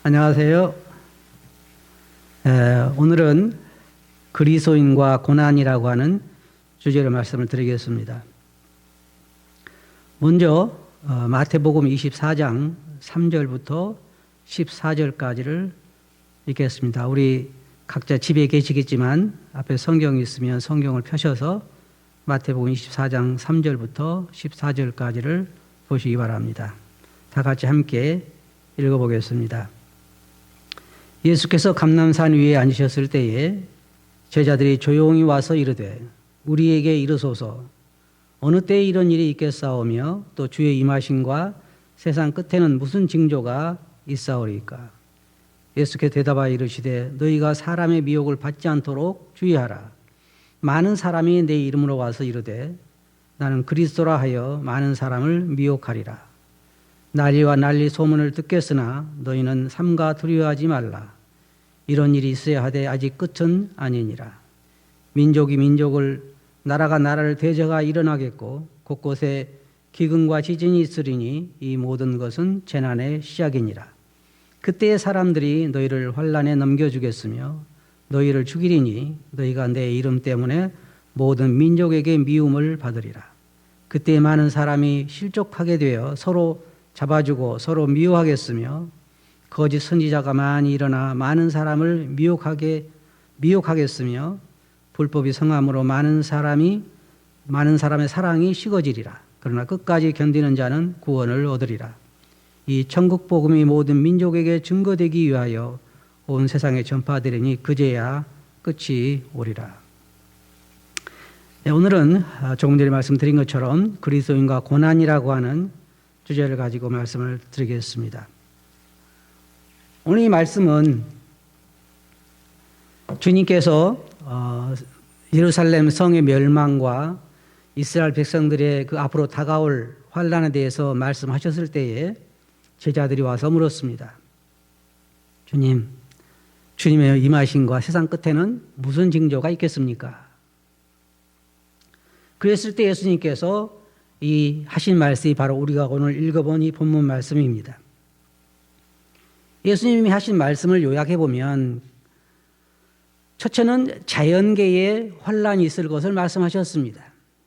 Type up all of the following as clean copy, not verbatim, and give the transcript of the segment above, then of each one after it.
안녕하세요. 오늘은 그리스도인과 고난이라고 하는 주제로 말씀을 드리겠습니다. 먼저 마태복음 24장 3절부터 14절까지를 읽겠습니다. 우리 각자 집에 계시겠지만 앞에 성경이 있으면 성경을 펴셔서 마태복음 24장 3절부터 14절까지를 보시기 바랍니다. 다 같이 함께 읽어보겠습니다. 예수께서 감람산 위에 앉으셨을 때에 제자들이 조용히 와서 이르되 우리에게 이르소서 어느 때에 이런 일이 있겠사오며 또 주의 임하심과 세상 끝에는 무슨 징조가 있사오리까. 예수께서 대답하여 이르시되 너희가 사람의 미혹을 받지 않도록 주의하라. 많은 사람이 내 이름으로 와서 이르되 나는 그리스도라 하여 많은 사람을 미혹하리라. 난리와 난리 소문을 듣겠으나 너희는 삼가 두려워하지 말라. 이런 일이 있어야 하되 아직 끝은 아니니라. 민족이 민족을 나라가 나라를 대적하 일어나겠고 곳곳에 기근과 지진이 있으리니 이 모든 것은 재난의 시작이니라. 그때의 사람들이 너희를 환난에 넘겨주겠으며 너희를 죽이리니 너희가 내 이름 때문에 모든 민족에게 미움을 받으리라. 그때 많은 사람이 실족하게 되어 서로 잡아주고 서로 미워하겠으며 거짓 선지자가 많이 일어나 많은 사람을 미혹하겠으며 불법이 성함으로 많은 사람의 사랑이 식어지리라. 그러나 끝까지 견디는 자는 구원을 얻으리라. 이 천국 복음이 모든 민족에게 증거되기 위하여 온 세상에 전파되리니 그제야 끝이 오리라. 네, 오늘은 조금 전에 말씀드린 것처럼 그리스도인과 고난이라고 하는 주제를 가지고 말씀을 드리겠습니다. 오늘 이 말씀은 주님께서 예루살렘 성의 멸망과 이스라엘 백성들의 그 앞으로 다가올 환난에 대해서 말씀하셨을 때에 제자들이 와서 물었습니다. 주님의 임하심과 세상 끝에는 무슨 징조가 있겠습니까? 그랬을 때 예수님께서 이 하신 말씀이 바로 우리가 오늘 읽어본 이 본문 말씀입니다. 예수님이 하신 말씀을 요약해 보면 첫째는 자연계에 환란이 있을 것을 말씀하셨습니다.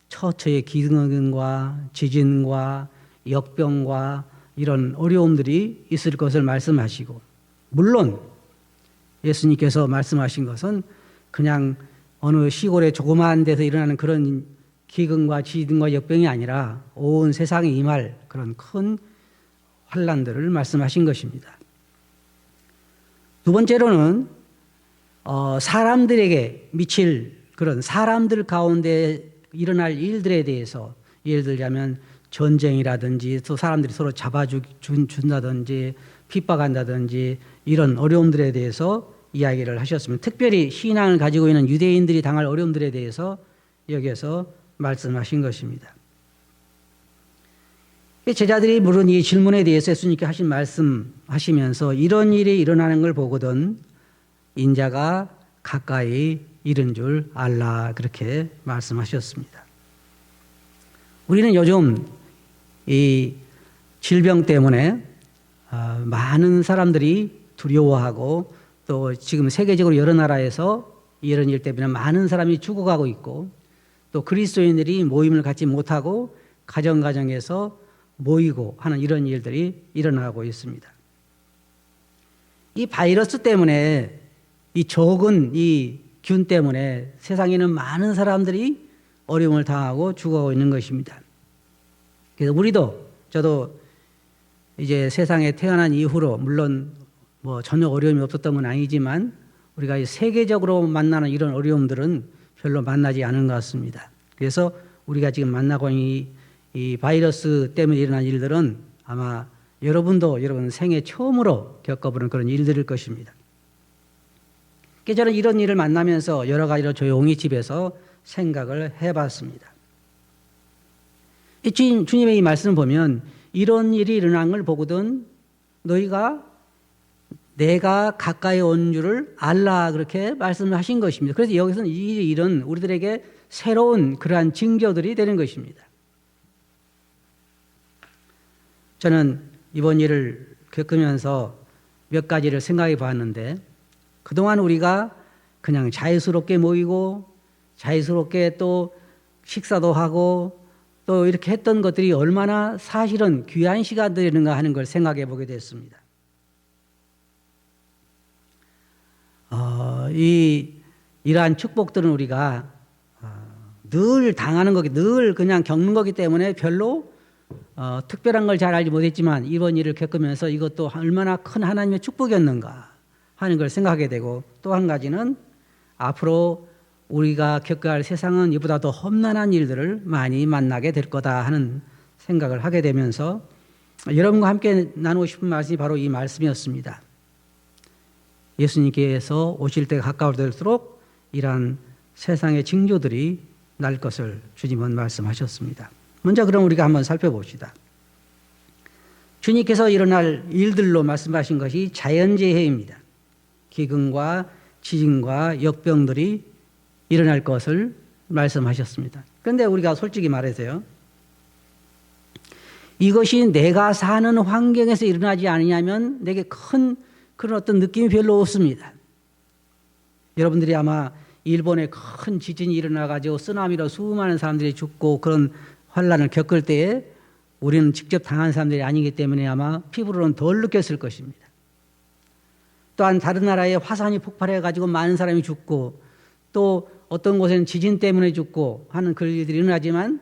처처의 기근과 지진과 역병과 이런 어려움들이 있을 것을 말씀하시고, 물론 예수님께서 말씀하신 것은 그냥 어느 시골의 조그마한 데서 일어나는 그런 기근과 지진과 역병이 아니라 온 세상에 임할 그런 큰 환난들을 말씀하신 것입니다. 두 번째로는 사람들에게 미칠 그런 사람들 가운데 일어날 일들에 대해서, 예를 들자면 전쟁이라든지 또 사람들이 서로 잡아준다든지 핍박한다든지 이런 어려움들에 대해서 이야기를 하셨습니다. 특별히 신앙을 가지고 있는 유대인들이 당할 어려움들에 대해서 여기에서 말씀하신 것입니다. 제자들이 물은 이 질문에 대해서 예수님께 하신 말씀하시면서 이런 일이 일어나는 걸 보거든 인자가 가까이 이른 줄 알라, 그렇게 말씀하셨습니다. 우리는 요즘 이 질병 때문에 많은 사람들이 두려워하고 또 지금 세계적으로 여러 나라에서 이런 일 때문에 많은 사람이 죽어가고 있고 또 그리스도인들이 모임을 갖지 못하고 가정에서 모이고 하는 이런 일들이 일어나고 있습니다. 이 바이러스 때문에, 이 적은 이 균 때문에 세상에는 많은 사람들이 어려움을 당하고 죽어가고 있는 것입니다. 그래서 저도 이제 세상에 태어난 이후로 물론 전혀 어려움이 없었던 건 아니지만 우리가 세계적으로 만나는 이런 어려움들은 별로 만나지 않은 것 같습니다. 그래서 우리가 지금 만나고 있는 이 바이러스 때문에 일어난 일들은 아마 여러분 생애 처음으로 겪어보는 그런 일들일 것입니다. 저는 이런 일을 만나면서 여러 가지로 조용히 집에서 생각을 해봤습니다. 주님의 이 말씀을 보면 이런 일이 일어난 걸 보거든 내가 가까이 온 줄을 알라, 그렇게 말씀하신 것입니다. 그래서 여기서는 이 일은 우리들에게 새로운 그러한 징조들이 되는 것입니다. 저는 이번 일을 겪으면서 몇 가지를 생각해 봤는데, 그동안 우리가 그냥 자유스럽게 모이고 자유스럽게 또 식사도 하고 또 이렇게 했던 것들이 얼마나 사실은 귀한 시간들인가 하는 걸 생각해 보게 됐습니다. 이러한 축복들은 우리가 늘 당하는 거기, 늘 그냥 겪는 거기 때문에 별로 특별한 걸 잘 알지 못했지만 이번 일을 겪으면서 이것도 얼마나 큰 하나님의 축복이었는가 하는 걸 생각하게 되고, 또 한 가지는 앞으로 우리가 겪어야 할 세상은 이보다 더 험난한 일들을 많이 만나게 될 거다 하는 생각을 하게 되면서 여러분과 함께 나누고 싶은 말씀이 바로 이 말씀이었습니다. 예수님께서 오실 때가 가까울수록 이러한 세상의 징조들이 날 것을 주님은 말씀하셨습니다. 먼저 그럼 우리가 한번 살펴봅시다. 주님께서 일어날 일들로 말씀하신 것이 자연재해입니다. 기근과 지진과 역병들이 일어날 것을 말씀하셨습니다. 그런데 우리가 솔직히 말해서요, 이것이 내가 사는 환경에서 일어나지 않으냐면 내게 큰 그런 어떤 느낌이 별로 없습니다. 여러분들이 아마 일본에 큰 지진이 일어나가지고 쓰나미로 수많은 사람들이 죽고 그런 환란을 겪을 때에 우리는 직접 당한 사람들이 아니기 때문에 아마 피부로는 덜 느꼈을 것입니다. 또한 다른 나라에 화산이 폭발해가지고 많은 사람이 죽고 또 어떤 곳에는 지진 때문에 죽고 하는 그런 일들이 일어나지만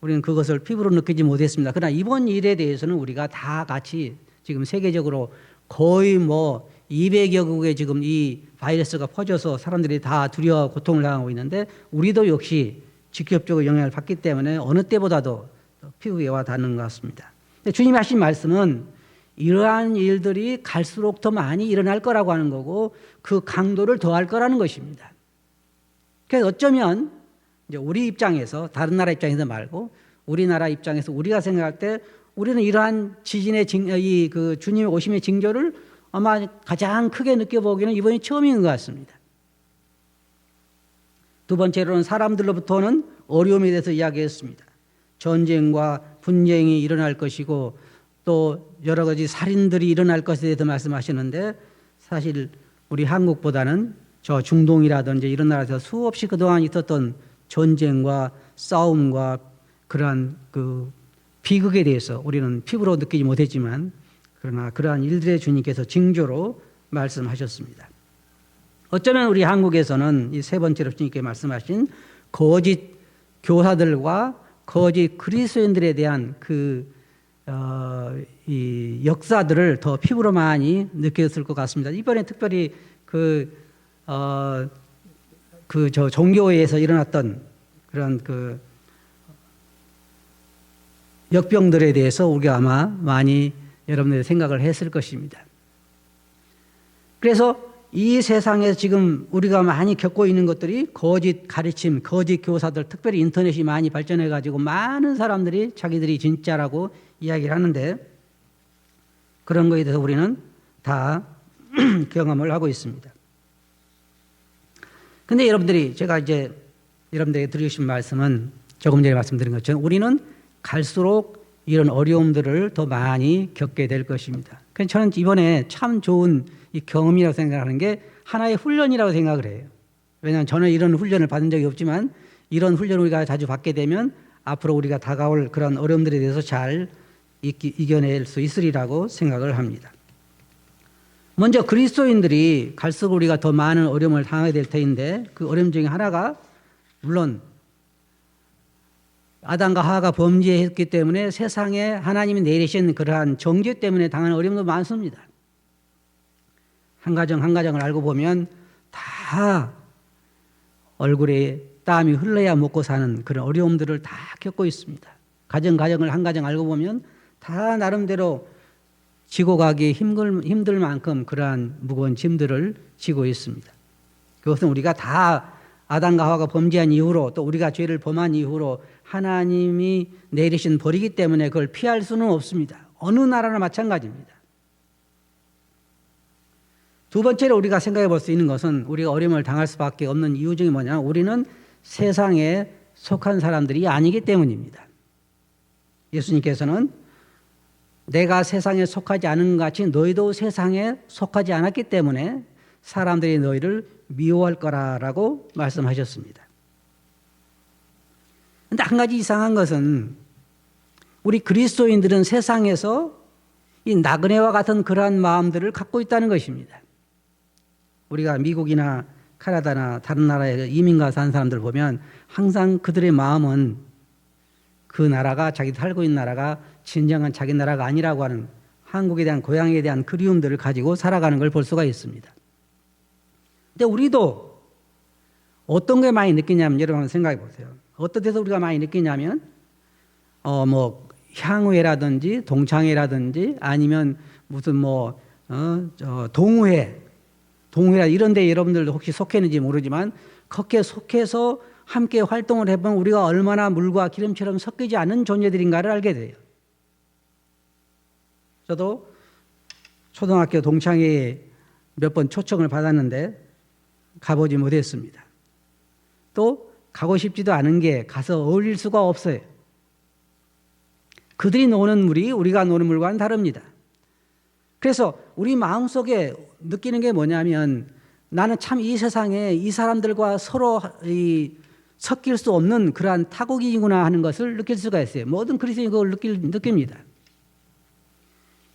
우리는 그것을 피부로 느끼지 못했습니다. 그러나 이번 일에 대해서는 우리가 다 같이 지금 세계적으로 거의 200여 국에 지금 이 바이러스가 퍼져서 사람들이 다 두려워 고통을 당하고 있는데 우리도 역시 직접적으로 영향을 받기 때문에 어느 때보다도 피부에 와 닿는 것 같습니다. 주님이 하신 말씀은 이러한 일들이 갈수록 더 많이 일어날 거라고 하는 거고 그 강도를 더할 거라는 것입니다. 그래서 어쩌면 이제 우리 입장에서 다른 나라 입장에서 말고 우리나라 입장에서 우리가 생각할 때 우리는 이러한 지진의 그 주님의 오심의 징조를 아마 가장 크게 느껴보기는 이번이 처음인 것 같습니다. 두 번째로는 사람들로부터는 어려움에 대해서 이야기했습니다. 전쟁과 분쟁이 일어날 것이고 또 여러 가지 살인들이 일어날 것에 대해서 말씀하시는데 사실 우리 한국보다는 저 중동이라든지 이런 나라에서 수없이 그동안 있었던 전쟁과 싸움과 그러한 그 비극에 대해서 우리는 피부로 느끼지 못했지만 그러나 그러한 일들의 주님께서 징조로 말씀하셨습니다. 어쩌면 우리 한국에서는 이 세 번째로 주님께 말씀하신 거짓 교사들과 거짓 그리스도인들에 대한 이 역사들을 더 피부로 많이 느꼈을 것 같습니다. 이번에 특별히 종교에서 일어났던 그런 역병들에 대해서 우리가 아마 많이 여러분들이 생각을 했을 것입니다. 그래서 이 세상에서 지금 우리가 많이 겪고 있는 것들이 거짓 가르침, 거짓 교사들, 특별히 인터넷이 많이 발전해가지고 많은 사람들이 자기들이 진짜라고 이야기를 하는데 그런 거에 대해서 우리는 다 경험을 하고 있습니다. 근데 여러분들이 제가 이제 여러분들에게 드리고 싶은 말씀은 조금 전에 말씀드린 것처럼 우리는 갈수록 이런 어려움들을 더 많이 겪게 될 것입니다. 그래서 저는 이번에 참 좋은 이 경험이라고 생각하는 게 하나의 훈련이라고 생각을 해요. 왜냐하면 저는 이런 훈련을 받은 적이 없지만 이런 훈련을 우리가 자주 받게 되면 앞으로 우리가 다가올 그런 어려움들에 대해서 잘 이겨낼 수 있으리라고 생각을 합니다. 먼저 그리스도인들이 갈수록 우리가 더 많은 어려움을 당하게 될 터인데 그 어려움 중에 하나가 물론 아담과 하와가 범죄했기 때문에 세상에 하나님이 내리신 그러한 정죄 때문에 당하는 어려움도 많습니다. 한 가정 한 가정을 알고 보면 다 얼굴에 땀이 흘러야 먹고 사는 그런 어려움들을 다 겪고 있습니다. 가정을 한 가정 알고 보면 다 나름대로 지고 가기 힘들 만큼 그러한 무거운 짐들을 지고 있습니다. 그것은 우리가 다 아담과 하와가 범죄한 이후로 또 우리가 죄를 범한 이후로 하나님이 내리신 벌이기 때문에 그걸 피할 수는 없습니다. 어느 나라나 마찬가지입니다. 두 번째로 우리가 생각해 볼 수 있는 것은 우리가 어려움을 당할 수밖에 없는 이유 중에 뭐냐, 우리는 세상에 속한 사람들이 아니기 때문입니다. 예수님께서는 내가 세상에 속하지 않은 것 같이 너희도 세상에 속하지 않았기 때문에 사람들이 너희를 미워할 거라라고 말씀하셨습니다. 그런데 한 가지 이상한 것은 우리 그리스도인들은 세상에서 이 나그네와 같은 그러한 마음들을 갖고 있다는 것입니다. 우리가 미국이나 캐나다나 다른 나라에 이민가 산 사람들 보면 항상 그들의 마음은 그 나라가 자기 살고 있는 나라가 진정한 자기 나라가 아니라고 하는 한국에 대한 고향에 대한 그리움들을 가지고 살아가는 걸 볼 수가 있습니다. 근데 우리도 어떤 게 많이 느끼냐면 여러분 한번 생각해 보세요. 어떤 데서 우리가 많이 느끼냐면 향후회라든지 동창회라든지 아니면 무슨 동호회 이런 데 여러분들도 혹시 속했는지 모르지만 거기에 속해서 함께 활동을 해보면 우리가 얼마나 물과 기름처럼 섞이지 않은 존재들인가를 알게 돼요. 저도 초등학교 동창회에 몇 번 초청을 받았는데 가보지 못했습니다. 또 가고 싶지도 않은 게 가서 어울릴 수가 없어요. 그들이 노는 물이 우리가 노는 물과는 다릅니다. 그래서 우리 마음속에 느끼는 게 뭐냐면 나는 참 이 세상에 이 사람들과 서로 섞일 수 없는 그러한 타국이구나 하는 것을 느낄 수가 있어요. 모든 그리스도인이 그걸 느낍니다.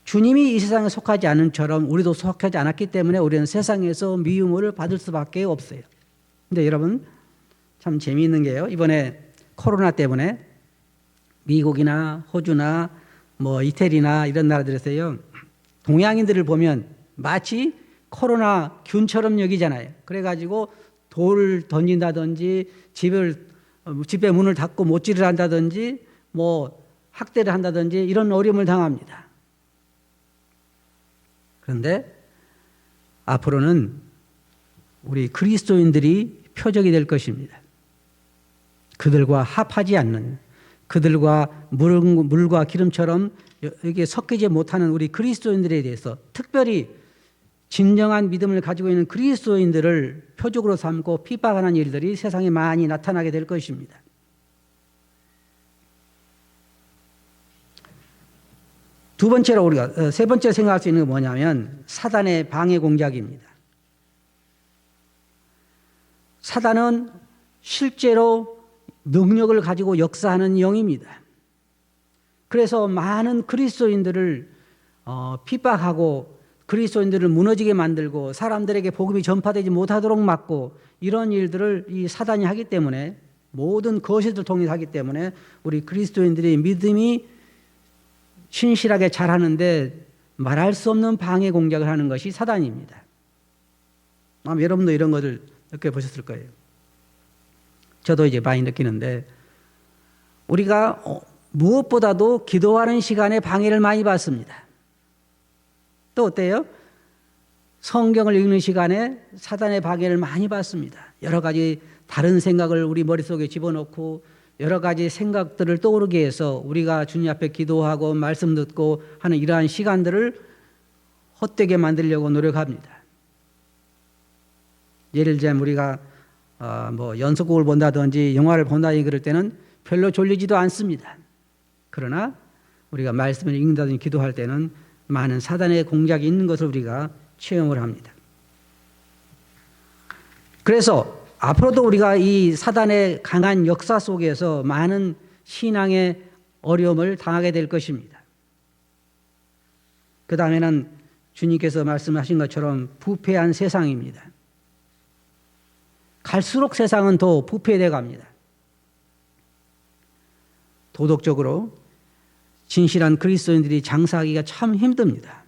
주님이 이 세상에 속하지 않은 처럼 우리도 속하지 않았기 때문에 우리는 세상에서 미움을 받을 수밖에 없어요. 근데 여러분 참 재미있는 게요. 이번에 코로나 때문에 미국이나 호주나 이태리나 이런 나라들에서요. 동양인들을 보면 마치 코로나 균처럼 여기잖아요. 그래가지고 돌을 던진다든지 집에 문을 닫고 못질을 한다든지 학대를 한다든지 이런 어려움을 당합니다. 그런데 앞으로는 우리 그리스도인들이 표적이 될 것입니다. 그들과 합하지 않는 그들과 물과 기름처럼 이게 섞이지 못하는 우리 그리스도인들에 대해서 특별히 진정한 믿음을 가지고 있는 그리스도인들을 표적으로 삼고 핍박하는 일들이 세상에 많이 나타나게 될 것입니다. 세 번째로 생각할 수 있는 건 뭐냐면 사단의 방해 공작입니다. 사단은 실제로 능력을 가지고 역사하는 영입니다. 그래서 많은 그리스도인들을 핍박하고 그리스도인들을 무너지게 만들고 사람들에게 복음이 전파되지 못하도록 막고 이런 일들을 이 사단이 하기 때문에 모든 거짓을 통해서 하기 때문에 우리 그리스도인들의 믿음이 신실하게 잘하는데 말할 수 없는 방해 공작을 하는 것이 사단입니다. 아마 여러분도 이런 것을 느껴보셨을 거예요. 저도 이제 많이 느끼는데 우리가 무엇보다도 기도하는 시간에 방해를 많이 받습니다. 또 어때요? 성경을 읽는 시간에 사단의 방해를 많이 받습니다. 여러 가지 다른 생각을 우리 머릿속에 집어넣고 여러 가지 생각들을 떠오르게 해서 우리가 주님 앞에 기도하고 말씀 듣고 하는 이러한 시간들을 헛되게 만들려고 노력합니다. 예를 들자면 우리가 연속곡을 본다든지 영화를 본다든지 그럴 때는 별로 졸리지도 않습니다. 그러나 우리가 말씀을 읽는다든지 기도할 때는 많은 사단의 공작이 있는 것을 우리가 체험을 합니다. 그래서 앞으로도 우리가 이 사단의 강한 역사 속에서 많은 신앙의 어려움을 당하게 될 것입니다. 그 다음에는 주님께서 말씀하신 것처럼 부패한 세상입니다. 갈수록 세상은 더 부패되어 갑니다. 도덕적으로 진실한 그리스도인들이 장사하기가 참 힘듭니다.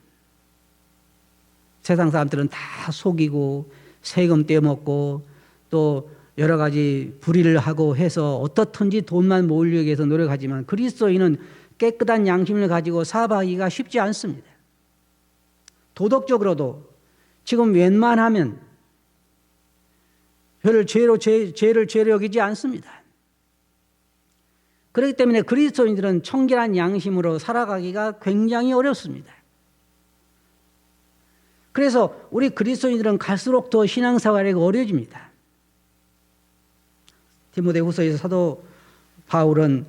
세상 사람들은 다 속이고 세금 떼먹고 또 여러 가지 불의를 하고 해서 어떻든지 돈만 모으려고 해서 노력하지만 그리스도인은 깨끗한 양심을 가지고 사업하기가 쉽지 않습니다. 도덕적으로도 지금 웬만하면 별을 죄를 죄로 여기지 않습니다. 그렇기 때문에 그리스도인들은 청결한 양심으로 살아가기가 굉장히 어렵습니다. 그래서 우리 그리스도인들은 갈수록 더 신앙생활이 어려워집니다. 디모데후서에서 사도 바울은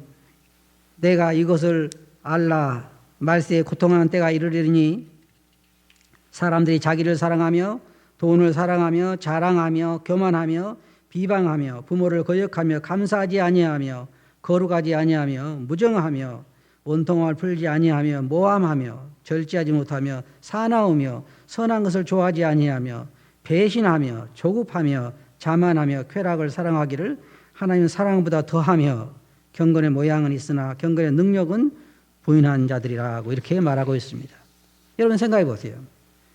내가 이것을 알라 말세에 고통하는 때가 이르리니 사람들이 자기를 사랑하며 돈을 사랑하며 자랑하며 교만하며 비방하며 부모를 거역하며 감사하지 아니하며 거룩하지 아니하며 무정하며 원통함을 풀지 아니하며 모함하며 절제하지 못하며 사나우며 선한 것을 좋아하지 아니하며 배신하며 조급하며 자만하며 쾌락을 사랑하기를 하나님 사랑보다 더하며 경건의 모양은 있으나 경건의 능력은 부인한 자들이라고 이렇게 말하고 있습니다. 여러분 생각해 보세요.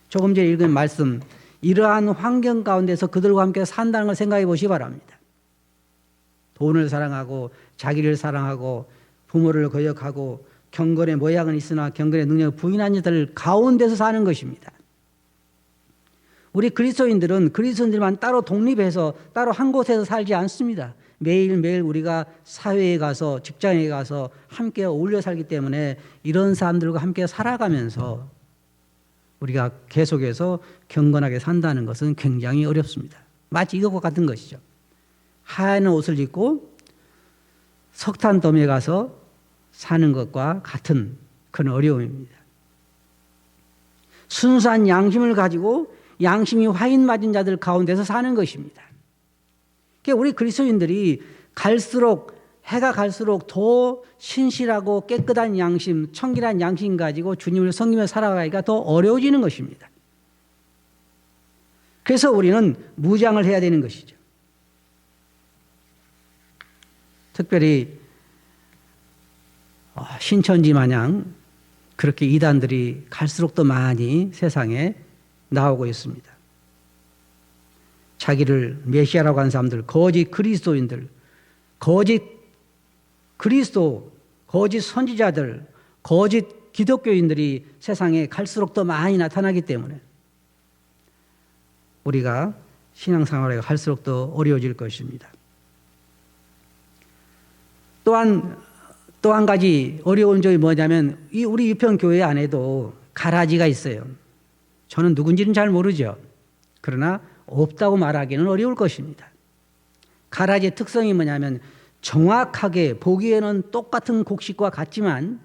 조금 전에 읽은 말씀, 이러한 환경 가운데서 그들과 함께 산다는 걸 생각해 보시기 바랍니다. 돈을 사랑하고 자기를 사랑하고 부모를 거역하고 경건의 모양은 있으나 경건의 능력을 부인한 자들 가운데서 사는 것입니다. 우리 그리스도인들만 따로 독립해서 따로 한 곳에서 살지 않습니다. 매일매일 우리가 사회에 가서 직장에 가서 함께 어울려 살기 때문에 이런 사람들과 함께 살아가면서 우리가 계속해서 경건하게 산다는 것은 굉장히 어렵습니다. 마치 이것과 같은 것이죠. 하얀 옷을 입고 석탄덤에 가서 사는 것과 같은 그런 어려움입니다. 순수한 양심을 가지고 양심이 화인 맞은 자들 가운데서 사는 것입니다. 그러니까 우리 그리스도인들이 해가 갈수록 더 신실하고 깨끗한 양심, 청결한 양심 가지고 주님을 섬기며 살아가기가 더 어려워지는 것입니다. 그래서 우리는 무장을 해야 되는 것이죠. 특별히 신천지 마냥 그렇게 이단들이 갈수록 더 많이 세상에 나오고 있습니다. 자기를 메시아라고 하는 사람들, 거짓 그리스도인들, 거짓 그리스도, 거짓 선지자들, 거짓 기독교인들이 세상에 갈수록 더 많이 나타나기 때문에 우리가 신앙생활에 갈수록 더 어려워질 것입니다. 또 한 가지 어려운 점이 뭐냐면 우리 유평교회 안에도 가라지가 있어요. 저는 누군지는 잘 모르죠. 그러나 없다고 말하기는 어려울 것입니다. 가라지의 특성이 뭐냐면 정확하게 보기에는 똑같은 곡식과 같지만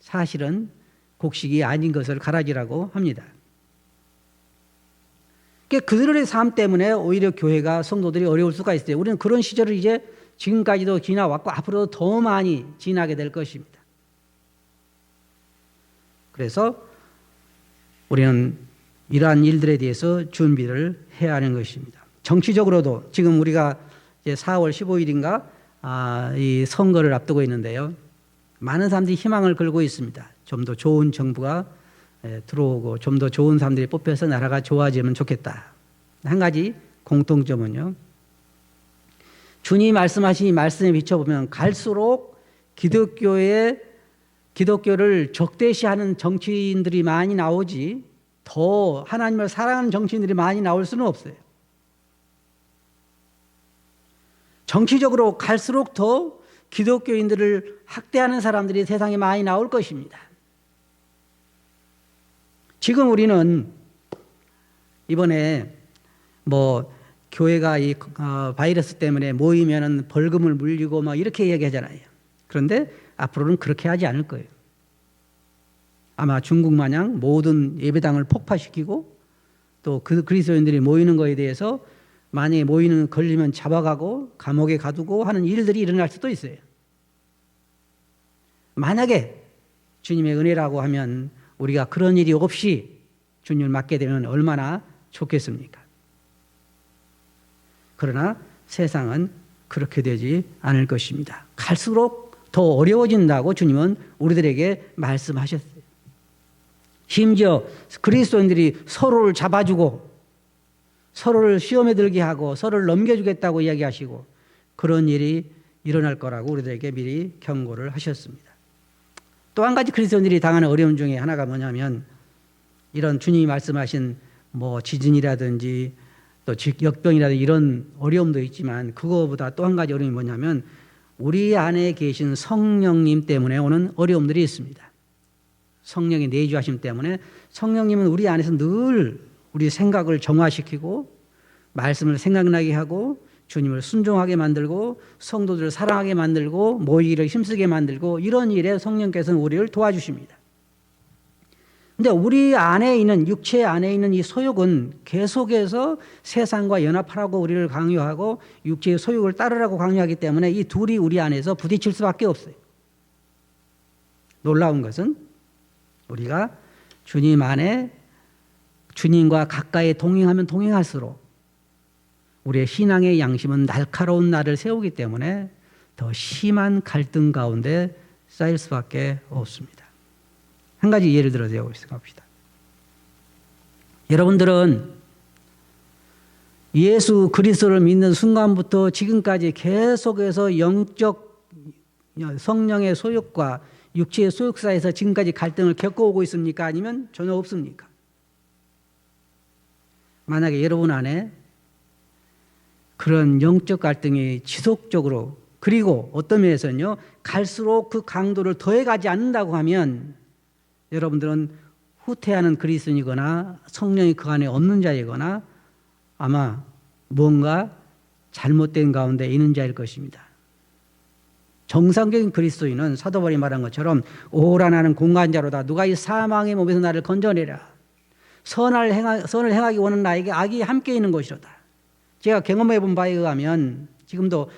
사실은 곡식이 아닌 것을 가라지라고 합니다. 그들의 삶 때문에 오히려 교회가 성도들이 어려울 수가 있어요. 우리는 그런 시절을 이제 지금까지도 지나왔고 앞으로도 더 많이 지나게 될 것입니다. 그래서 우리는 이러한 일들에 대해서 준비를 해야 하는 것입니다. 정치적으로도 지금 우리가 이제 4월 15일인가 이 선거를 앞두고 있는데요. 많은 사람들이 희망을 걸고 있습니다. 좀 더 좋은 정부가 들어오고 좀 더 좋은 사람들이 뽑혀서 나라가 좋아지면 좋겠다. 한 가지 공통점은요. 주님이 말씀하신 이 말씀에 비춰보면 갈수록 기독교를 적대시하는 정치인들이 많이 나오지 더 하나님을 사랑하는 정치인들이 많이 나올 수는 없어요. 정치적으로 갈수록 더 기독교인들을 학대하는 사람들이 세상에 많이 나올 것입니다. 지금 우리는 이번에 교회가 이 바이러스 때문에 모이면은 벌금을 물리고 이렇게 얘기하잖아요. 그런데 앞으로는 그렇게 하지 않을 거예요. 아마 중국 마냥 모든 예배당을 폭파시키고 또 그 그리스도인들이 모이는 거에 대해서 만약에 걸리면 잡아가고 감옥에 가두고 하는 일들이 일어날 수도 있어요. 만약에 주님의 은혜라고 하면 우리가 그런 일이 없이 주님을 맡게 되면 얼마나 좋겠습니까? 그러나 세상은 그렇게 되지 않을 것입니다. 갈수록 더 어려워진다고 주님은 우리들에게 말씀하셨어요. 심지어 그리스도인들이 서로를 잡아주고 서로를 시험에 들게 하고 서로를 넘겨주겠다고 이야기하시고 그런 일이 일어날 거라고 우리들에게 미리 경고를 하셨습니다. 또 한 가지 그리스도인들이 당하는 어려움 중에 하나가 뭐냐면 이런 주님이 말씀하신 지진이라든지 또 역병이라든지 이런 어려움도 있지만 그거보다 또 한 가지 어려움이 뭐냐면 우리 안에 계신 성령님 때문에 오는 어려움들이 있습니다. 성령의 내주하심 때문에 성령님은 우리 안에서 늘 우리 생각을 정화시키고 말씀을 생각나게 하고 주님을 순종하게 만들고 성도들을 사랑하게 만들고 모이기를 힘쓰게 만들고 이런 일에 성령께서는 우리를 도와주십니다. 근데 우리 안에 있는, 육체 안에 있는 이 소욕은 계속해서 세상과 연합하라고 우리를 강요하고 육체의 소욕을 따르라고 강요하기 때문에 이 둘이 우리 안에서 부딪힐 수밖에 없어요. 놀라운 것은 우리가 주님 안에 주님과 가까이 동행하면 동행할수록 우리의 신앙의 양심은 날카로운 날을 세우기 때문에 더 심한 갈등 가운데 쌓일 수밖에 없습니다. 한 가지 예를 들어서 생각합시다. 여러분들은 예수 그리스도를 믿는 순간부터 지금까지 계속해서 영적 성령의 소욕과 육체의 소욕 사이에서 지금까지 갈등을 겪어오고 있습니까? 아니면 전혀 없습니까? 만약에 여러분 안에 그런 영적 갈등이 지속적으로, 그리고 어떤 면에서는요, 갈수록 그 강도를 더해가지 않는다고 하면 여러분들은 후퇴하는 그리스도인이거나 성령이 그 안에 없는 자이거나 아마 뭔가 잘못된 가운데 있는 자일 것입니다. 정상적인 그리스도인은 사도 바울이 말한 것처럼 오라 나는 공간자로다. 누가 이 사망의 몸에서 나를 건져내랴. 선을 행하기 원하는 나에게 악이 함께 있는 것이로다. 제가 경험해 본 바에 의하면, 지금도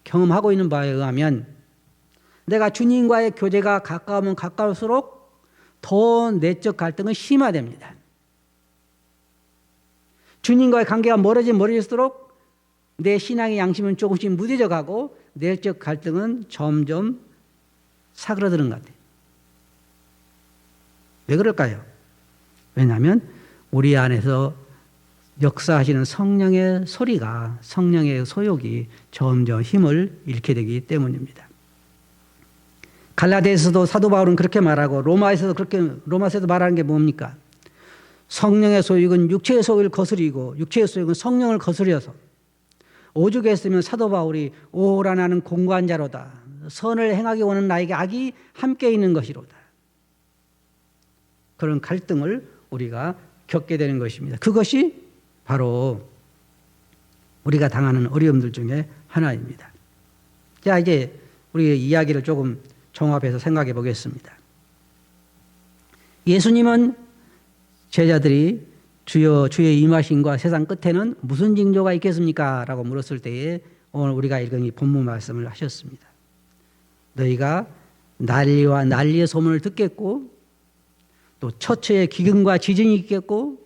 경험하고 있는 바에 의하면 내가 주님과의 교제가 가까우면 가까울수록 더 내적 갈등은 심화됩니다. 주님과의 관계가 멀어질수록 내 신앙의 양심은 조금씩 무뎌져 가고 내적 갈등은 점점 사그러드는 것 같아요. 왜 그럴까요? 왜냐하면 우리 안에서 역사하시는 성령의 소리가, 성령의 소욕이 점점 힘을 잃게 되기 때문입니다. 갈라디아서도 사도 바울은 그렇게 말하고 로마서도 말하는 게 뭡니까? 성령의 소욕은 육체의 소욕을 거스리고 육체의 소욕은 성령을 거스려서 오죽 했으면 사도 바울이 오라 나는 공고한 자로다. 선을 행하기 원하는 나에게 악이 함께 있는 것이로다. 그런 갈등을 우리가 겪게 되는 것입니다. 그것이 바로 우리가 당하는 어려움들 중에 하나입니다. 자, 이제 우리의 이야기를 조금 종합해서 생각해 보겠습니다. 예수님은 제자들이 주의 임하심과 세상 끝에는 무슨 징조가 있겠습니까? 라고 물었을 때에 오늘 우리가 읽은 이 본문 말씀을 하셨습니다. 너희가 난리와 난리의 소문을 듣겠고 또 처처의 기근과 지진이 있겠고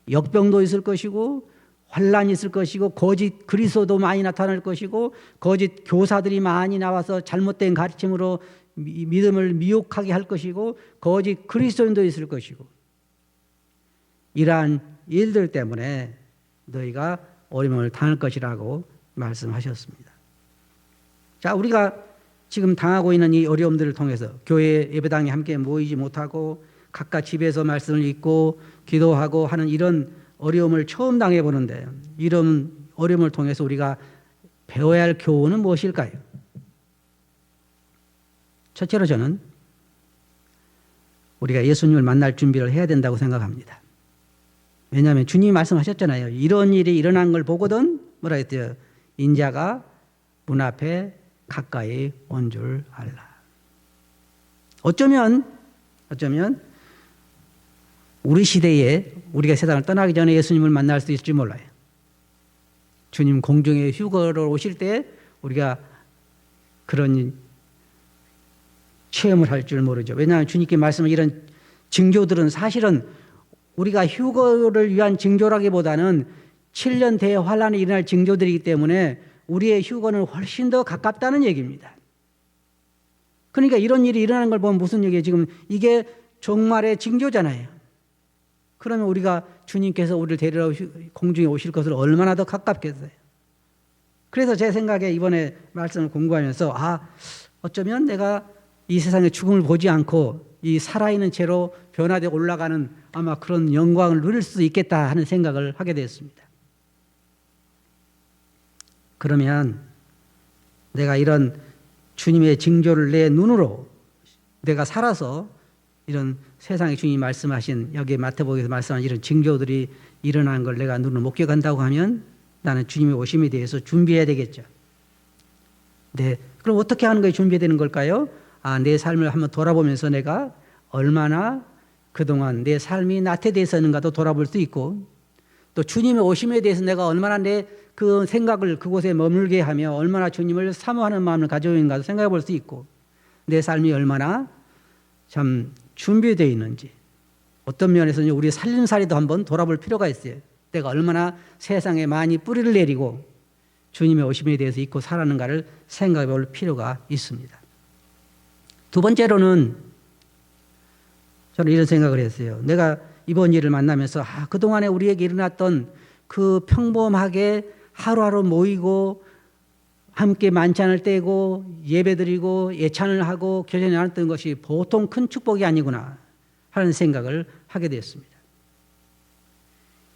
역병도 있을 것이고 환란이 있을 것이고 거짓 그리스도도 많이 나타날 것이고 거짓 교사들이 많이 나와서 잘못된 가르침으로 믿음을 미혹하게 할 것이고 거짓 그리스도인도 있을 것이고 이러한 일들 때문에 너희가 어려움을 당할 것이라고 말씀하셨습니다. 자, 우리가 지금 당하고 있는 이 어려움들을 통해서 교회 예배당에 함께 모이지 못하고 각각 집에서 말씀을 읽고 기도하고 하는 이런 어려움을 처음 당해보는데 이런 어려움을 통해서 우리가 배워야 할 교훈은 무엇일까요? 첫째로 저는 우리가 예수님을 만날 준비를 해야 된다고 생각합니다. 왜냐하면 주님이 말씀하셨잖아요. 이런 일이 일어난 걸 보거든 뭐라 했대요? 인자가 문 앞에 가까이 온 줄 알라. 어쩌면 우리 시대에 우리가 세상을 떠나기 전에 예수님을 만날 수 있을지 몰라요. 주님 공중에 휴거를 오실 때 우리가 그런 체험을 할 줄 모르죠. 왜냐하면 주님께 말씀한 이런 징조들은 사실은 우리가 휴거를 위한 징조라기보다는 7년 대환란이 일어날 징조들이기 때문에 우리의 휴거는 훨씬 더 가깝다는 얘기입니다. 그러니까 이런 일이 일어나는 걸 보면 무슨 얘기예요? 지금 이게 종말의 징조잖아요. 그러면 우리가 주님께서 우리를 데리러 공중에 오실 것을 얼마나 더 가깝겠어요. 그래서 제 생각에 이번에 말씀을 공부하면서 어쩌면 내가 이 세상의 죽음을 보지 않고 이 살아있는 채로 변화되어 올라가는 아마 그런 영광을 누릴 수 있겠다 하는 생각을 하게 되었습니다. 그러면 내가 이런 주님의 징조를 내 눈으로 내가 살아서 이런 세상에 주님이 말씀하신 여기 마태복음에서 말씀한 이런 징조들이 일어나는 걸 내가 눈으로 목격한다고 하면 나는 주님의 오심에 대해서 준비해야 되겠죠. 네, 그럼 어떻게 하는 거에 준비해야 되는 걸까요? 내 삶을 한번 돌아보면서 내가 얼마나 그동안 내 삶이 나태돼서는가도 돌아볼 수 있고, 또 주님의 오심에 대해서 내가 얼마나 내 그 생각을 그곳에 머물게 하며 얼마나 주님을 사모하는 마음을 가지고 있는가도 생각해 볼 수 있고, 내 삶이 얼마나 참 준비되어 있는지, 어떤 면에서는 우리 살림살이도 한번 돌아볼 필요가 있어요. 내가 얼마나 세상에 많이 뿌리를 내리고 주님의 오심에 대해서 잊고 살았는가를 생각해 볼 필요가 있습니다. 두 번째로는 저는 이런 생각을 했어요. 내가 이번 일을 만나면서 그동안에 우리에게 일어났던 그 평범하게 하루하루 모이고 함께 만찬을 떼고 예배드리고 예찬을 하고 교제를 나눴던 것이 보통 큰 축복이 아니구나 하는 생각을 하게 되었습니다.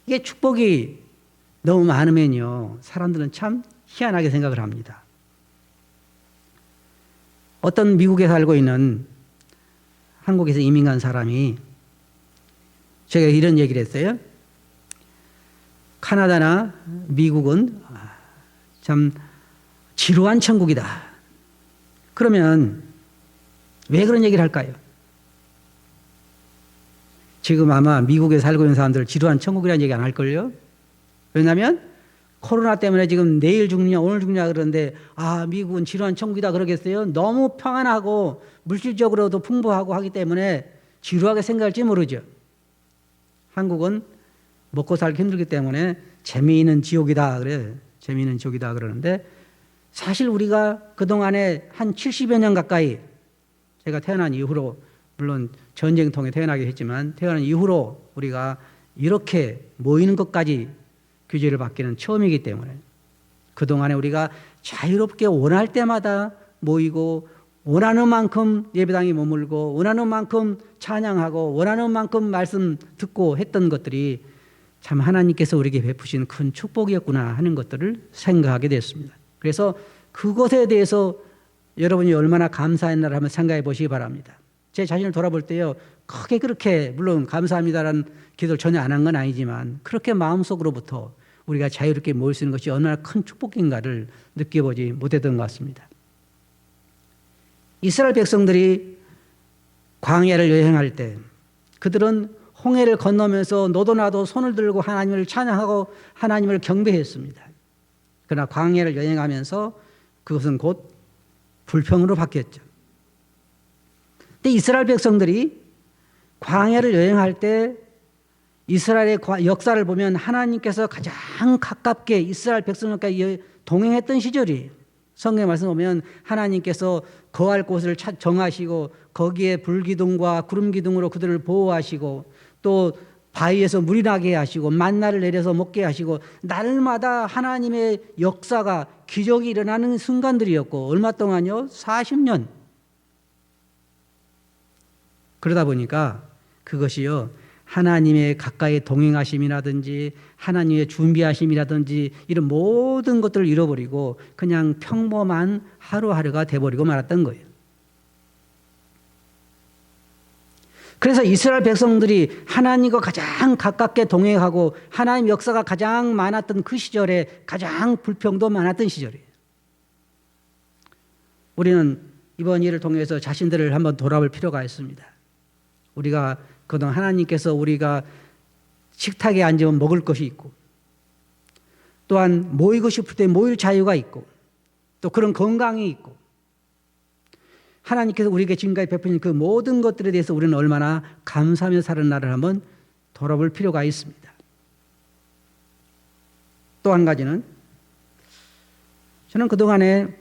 이게 축복이 너무 많으면요, 사람들은 참 희한하게 생각을 합니다. 어떤 미국에 살고 있는 한국에서 이민 간 사람이 제가 이런 얘기를 했어요. 카나다나 미국은 참 지루한 천국이다. 그러면 왜 그런 얘기를 할까요? 지금 아마 미국에 살고 있는 사람들 지루한 천국이라는 얘기 안 할걸요? 왜냐하면 코로나 때문에 지금 내일 죽냐 오늘 죽냐 그러는데 미국은 지루한 천국이다 그러겠어요? 너무 평안하고 물질적으로도 풍부하고 하기 때문에 지루하게 생각할지 모르죠. 한국은 먹고 살기 힘들기 때문에 재미있는 지옥이다 그래. 재미있는 지옥이다 그러는데, 사실 우리가 그동안에 한 70여 년 가까이, 제가 태어난 이후로, 물론 전쟁 통해 태어나게 했지만 태어난 이후로 우리가 이렇게 모이는 것까지 규제를 받기는 처음이기 때문에, 그동안에 우리가 자유롭게 원할 때마다 모이고 원하는 만큼 예배당에 머물고 원하는 만큼 찬양하고 원하는 만큼 말씀 듣고 했던 것들이 참 하나님께서 우리에게 베푸신 큰 축복이었구나 하는 것들을 생각하게 됐습니다. 그래서 그것에 대해서 여러분이 얼마나 감사했나를 한번 생각해 보시기 바랍니다. 제 자신을 돌아볼 때요, 크게 그렇게 물론 감사합니다라는 기도를 전혀 안 한 건 아니지만 그렇게 마음속으로부터 우리가 자유롭게 모일 수 있는 것이 얼마나 큰 축복인가를 느껴보지 못했던 것 같습니다. 이스라엘 백성들이 광야를 여행할 때 그들은 홍해를 건너면서 너도 나도 손을 들고 하나님을 찬양하고 하나님을 경배했습니다. 그러나 광야를 여행하면서 그것은 곧 불평으로 바뀌었죠. 근데 이스라엘 백성들이 광야를 여행할 때 이스라엘의 역사를 보면 하나님께서 가장 가깝게 이스라엘 백성들과 동행했던 시절이, 성경에 말씀 보면 하나님께서 거할 곳을 정하시고 거기에 불기둥과 구름기둥으로 그들을 보호하시고 또 바위에서 물이 나게 하시고 만나를 내려서 먹게 하시고 날마다 하나님의 역사가 기적이 일어나는 순간들이었고, 얼마 동안요? 40년. 그러다 보니까 그것이요, 하나님의 가까이 동행하심이라든지 하나님의 준비하심이라든지 이런 모든 것들을 잃어버리고 그냥 평범한 하루하루가 돼버리고 말았던 거예요. 그래서 이스라엘 백성들이 하나님과 가장 가깝게 동행하고 하나님 역사가 가장 많았던 그 시절에 가장 불평도 많았던 시절이에요. 우리는 이번 일을 통해서 자신들을 한번 돌아볼 필요가 있습니다. 우리가 그동안 하나님께서 우리가 식탁에 앉으면 먹을 것이 있고, 또한 모이고 싶을 때 모일 자유가 있고, 또 그런 건강이 있고, 하나님께서 우리에게 지금까지 베푸신 그 모든 것들에 대해서 우리는 얼마나 감사하며 사는 날을 한번 돌아볼 필요가 있습니다. 또 한 가지는, 저는 그동안에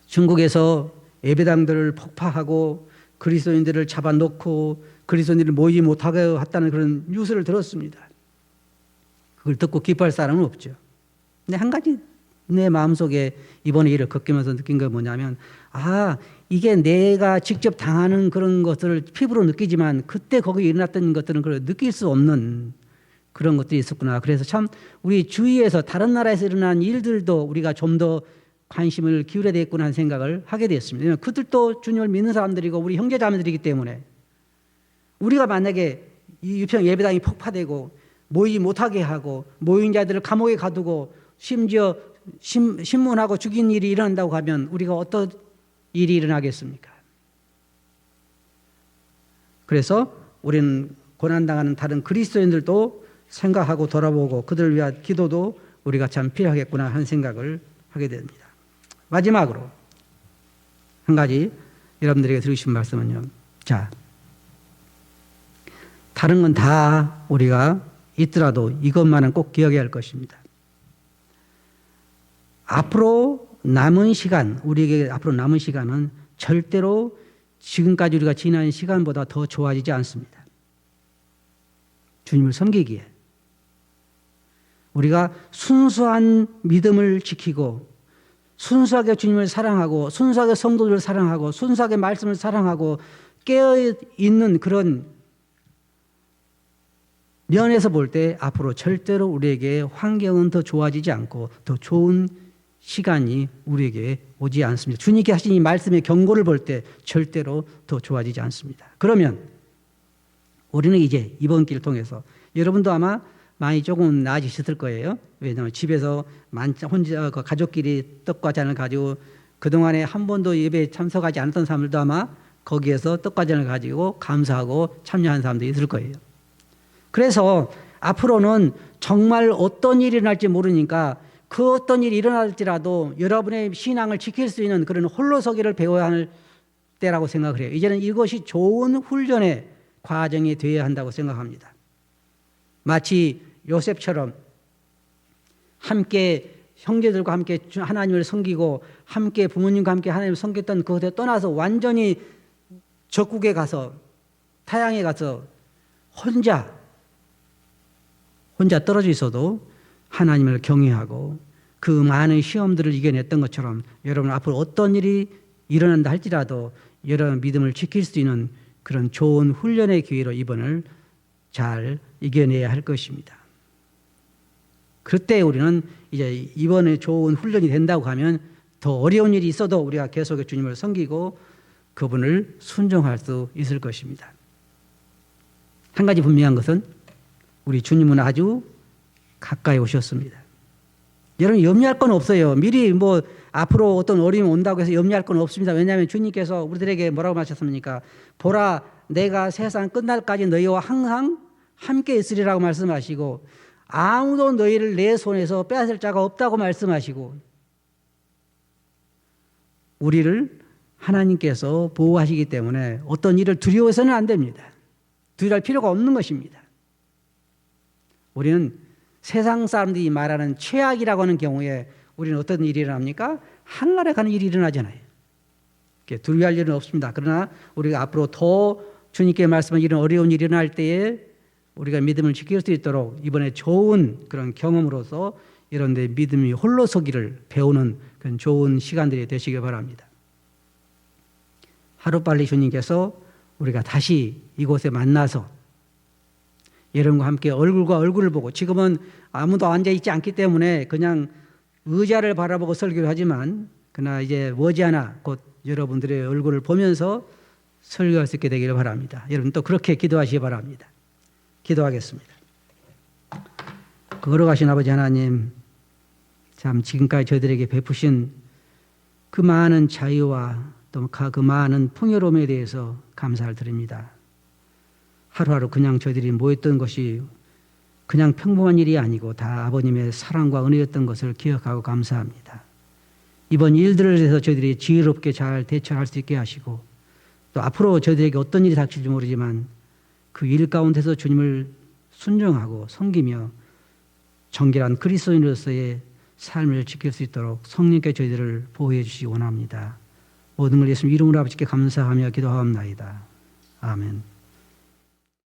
중국에서 예배당들을 폭파하고 그리스도인들을 잡아놓고 그리스도인들을 모이지 못하게 했다는 그런 뉴스를 들었습니다. 그걸 듣고 기뻐할 사람은 없죠. 근데 한 가지 내 마음속에 이번에 일을 겪으면서 느낀 건 뭐냐면, 이게 내가 직접 당하는 그런 것들을 피부로 느끼지만 그때 거기에 일어났던 것들은 그걸 느낄 수 없는 그런 것들이 있었구나. 그래서 참 우리 주위에서 다른 나라에서 일어난 일들도 우리가 좀 더 관심을 기울여야 되겠구나 하는 생각을 하게 됐습니다. 그들도 주님을 믿는 사람들이고 우리 형제자매들이기 때문에 우리가 만약에 이 유평 예배당이 폭파되고 모이지 못하게 하고 모인 자들을 감옥에 가두고 심지어 신문하고 죽인 일이 일어난다고 하면 우리가 어떤 일이 일어나겠습니까? 그래서 우리는 고난당하는 다른 그리스도인들도 생각하고 돌아보고 그들을 위한 기도도 우리가 참 필요하겠구나 하는 생각을 하게 됩니다. 마지막으로 한 가지 여러분들에게 드리고 말씀은요. 자, 다른 건 다 우리가 있더라도 이것만은 꼭 기억해야 할 것입니다. 앞으로 남은 시간, 우리에게 앞으로 남은 시간은 절대로 지금까지 우리가 지난 시간보다 더 좋아지지 않습니다. 주님을 섬기기에. 우리가 순수한 믿음을 지키고 순수하게 주님을 사랑하고 순수하게 성도들을 사랑하고 순수하게 말씀을 사랑하고 깨어있는 그런 면에서 볼 때 앞으로 절대로 우리에게 환경은 더 좋아지지 않고 더 좋은 시간이 우리에게 오지 않습니다. 주님께 하신 이 말씀의 경고를 볼 때 절대로 더 좋아지지 않습니다. 그러면 우리는 이제 이번 기를 통해서 여러분도 아마 많이 조금 나아지셨을 거예요. 왜냐하면 집에서 혼자 가족끼리 떡과 잔을 가지고 그동안에 한 번도 예배에 참석하지 않았던 사람들도 아마 거기에서 떡과 잔을 가지고 감사하고 참여한 사람도 있을 거예요. 그래서 앞으로는 정말 어떤 일이 일어날지 모르니까 그 어떤 일이 일어날지라도 여러분의 신앙을 지킬 수 있는 그런 홀로서기를 배워야 할 때라고 생각을 해요. 이제는 이것이 좋은 훈련의 과정이 되어야 한다고 생각합니다. 마치 요셉처럼 함께 형제들과 함께 하나님을 섬기고 함께 부모님과 함께 하나님을 섬겼던 그것에 떠나서 완전히 적국에 가서 타향에 가서 혼자 떨어져 있어도 하나님을 경외하고 그 많은 시험들을 이겨냈던 것처럼 여러분 앞으로 어떤 일이 일어난다 할지라도 여러분 믿음을 지킬 수 있는 그런 좋은 훈련의 기회로 이번을 잘 이겨내야 할 것입니다. 그때 우리는 이제 이번에 좋은 훈련이 된다고 하면 더 어려운 일이 있어도 우리가 계속 주님을 섬기고 그분을 순종할 수 있을 것입니다. 한 가지 분명한 것은 우리 주님은 아주 가까이 오셨습니다. 여러분 염려할 건 없어요. 미리 앞으로 어떤 어려움이 온다고 해서 염려할 건 없습니다. 왜냐하면 주님께서 우리들에게 뭐라고 하셨습니까? 보라 내가 세상 끝날까지 너희와 항상 함께 있으리라고 말씀하시고 아무도 너희를 내 손에서 빼앗을 자가 없다고 말씀하시고 우리를 하나님께서 보호하시기 때문에 어떤 일을 두려워해서는 안 됩니다. 두려워할 필요가 없는 것입니다. 우리는 세상 사람들이 말하는 최악이라고 하는 경우에 우리는 어떤 일이 일어납니까? 하늘나라에 가는 일이 일어나잖아요. 두려워할 일은 없습니다. 그러나 우리가 앞으로 더 주님께 말씀한 이런 어려운 일이 일어날 때에 우리가 믿음을 지킬 수 있도록 이번에 좋은 그런 경험으로서 이런 데 믿음이 홀로 서기를 배우는 그런 좋은 시간들이 되시길 바랍니다. 하루빨리 주님께서 우리가 다시 이곳에 만나서 여러분과 함께 얼굴과 얼굴을 보고 지금은 아무도 앉아있지 않기 때문에 그냥 의자를 바라보고 설교를 하지만 그러나 이제 머지않아 곧 여러분들의 얼굴을 보면서 설교할 수 있게 되기를 바랍니다. 여러분 또 그렇게 기도하시기 바랍니다. 기도하겠습니다. 걸어가신 아버지 하나님 참 지금까지 저희들에게 베푸신 그 많은 자유와 또 그 많은 풍요로움에 대해서 감사를 드립니다. 하루하루 그냥 저희들이 모였던 것이 그냥 평범한 일이 아니고 다 아버님의 사랑과 은혜였던 것을 기억하고 감사합니다. 이번 일들을 해서 저희들이 지혜롭게 잘 대처할 수 있게 하시고 또 앞으로 저희들에게 어떤 일이 닥칠지 모르지만 그 일 가운데서 주님을 순종하고 섬기며 정결한 그리스도인으로서의 삶을 지킬 수 있도록 성령께 저희들을 보호해 주시기 원합니다. 모든 걸 예수님 이름으로 아버지께 감사하며 기도하옵나이다. 아멘.